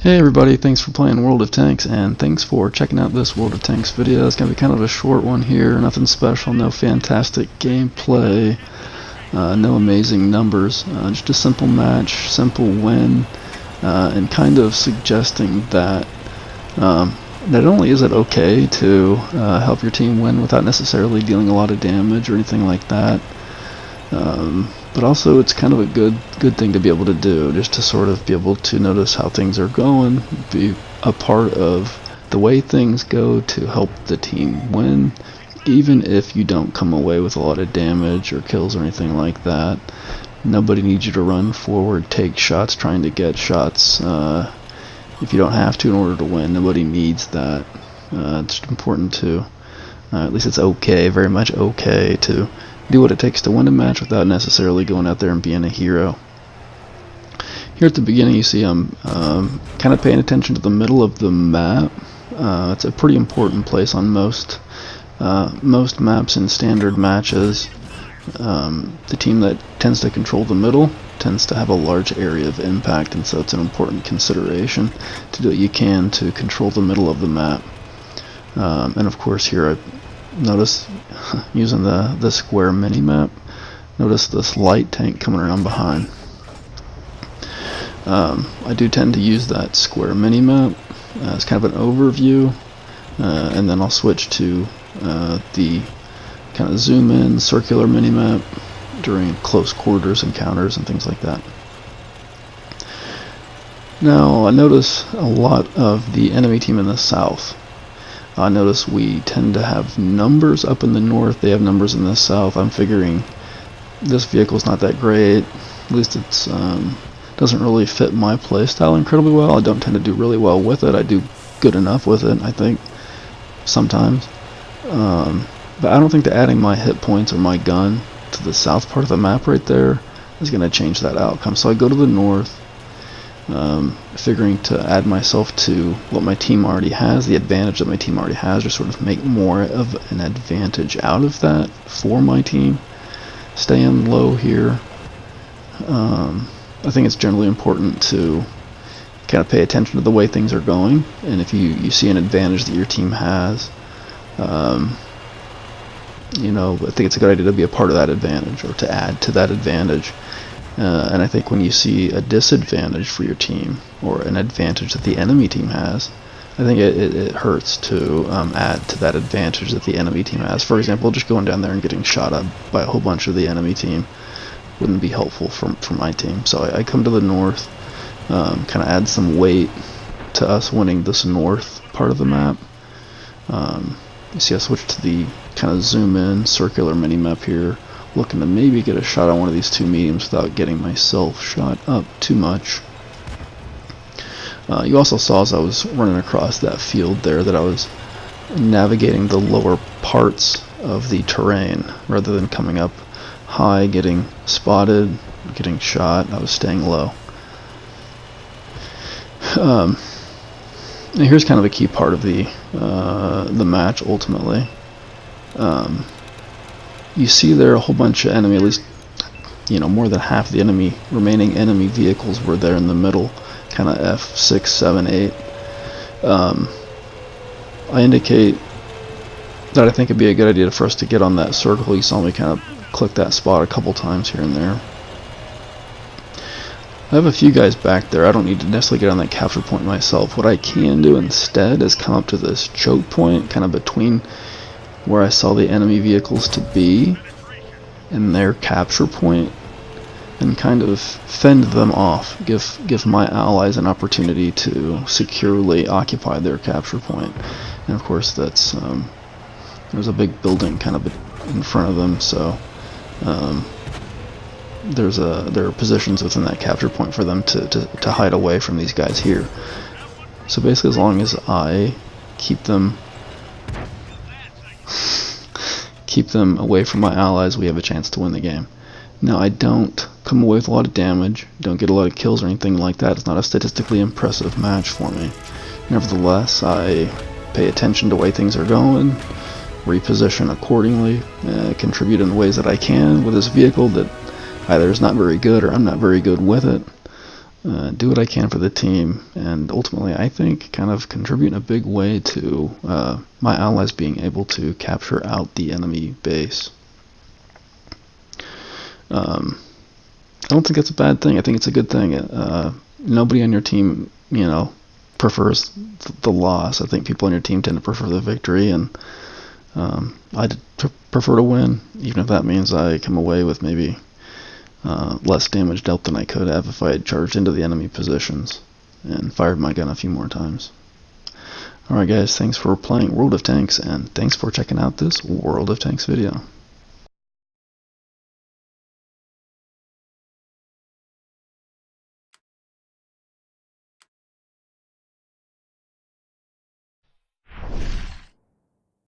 Hey everybody, thanks for playing World of Tanks, and thanks for checking out this World of Tanks video. It's going to be kind of a short one here, nothing special, no fantastic gameplay, no amazing numbers, just a simple match, simple win, and kind of suggesting that not only is it okay to help your team win without necessarily dealing a lot of damage or anything like that, but also it's kind of a good thing to be able to do, just to sort of be able to notice how things are going, be a part of the way things go to help the team win, even if you don't come away with a lot of damage or kills or anything like that. Nobody needs you to run forward, take shots, trying to get shots if you don't have to in order to win. Nobody needs that. It's important to, at least it's okay, very much okay, to do what it takes to win a match without necessarily going out there and being a hero. Here at the beginning you see I'm kind of paying attention to the middle of the map. It's a pretty important place on most maps in standard matches. The team that tends to control the middle tends to have a large area of impact, and so it's an important consideration to do what you can to control the middle of the map. And of course here I notice, using the square mini-map, notice this light tank coming around behind. I do tend to use that square mini-map as kind of an overview, and then I'll switch to the kind of zoom in circular mini-map during close quarters encounters and things like that. Now I notice a lot of the enemy team in the south. I notice we tend to have numbers up in the north, they have numbers in the south. I'm figuring this vehicle's not that great, at least it's doesn't really fit my playstyle incredibly well. I don't tend to do really well with it. I do good enough with it, I think, sometimes. But I don't think that adding my hit points or my gun to the south part of the map right there is going to change that outcome. So I go to the north, figuring to add myself to what my team already has, the advantage that my team already has, or sort of make more of an advantage out of that for my team. Staying low here. I think it's generally important to kind of pay attention to the way things are going, and if you see an advantage that your team has, you know, I think it's a good idea to be a part of that advantage or to add to that advantage. And I think when you see a disadvantage for your team or an advantage that the enemy team has, I think it hurts to add to that advantage that the enemy team has. For example, just going down there and getting shot up by a whole bunch of the enemy team wouldn't be helpful for my team. So I come to the north, kind of add some weight to us winning this north part of the map. You see I switch to the kind of zoom in circular mini map here, looking to maybe get a shot on one of these two mediums without getting myself shot up too much. You also saw as I was running across that field there that I was navigating the lower parts of the terrain rather than coming up high, getting spotted, getting shot. I was staying low. And here's kind of a key part of the match ultimately. You see there a whole bunch of enemy, at least, you know, more than half the remaining enemy vehicles were there in the middle, kind of F6, 7, 8. I indicate that I think it'd be a good idea for us to get on that circle. You saw me kind of click that spot a couple times here and there. I have a few guys back there. I don't need to necessarily get on that capture point myself. What I can do instead is come up to this choke point, kind of between where I saw the enemy vehicles to be and their capture point, and kind of fend them off, give my allies an opportunity to securely occupy their capture point. And of course that's there's a big building kind of in front of them, so there are positions within that capture point for them to hide away from these guys here. So basically, as long as I keep them away from my allies, we have a chance to win the game. Now I don't come away with a lot of damage, don't get a lot of kills or anything like that. It's not a statistically impressive match for me. Nevertheless, I pay attention to the way things are going, reposition accordingly, contribute in the ways that I can with this vehicle that either is not very good or I'm not very good with it. do what I can for the team, and ultimately I think kind of contribute in a big way to my allies being able to capture out the enemy base. I don't think that's a bad thing. I think it's a good thing. Nobody on your team, prefers the loss. I think people on your team tend to prefer the victory, and I prefer to win, even if that means I come away with maybe less damage dealt than I could have if I had charged into the enemy positions and fired my gun a few more times. Alright guys, thanks for playing World of Tanks, and thanks for checking out this World of Tanks video.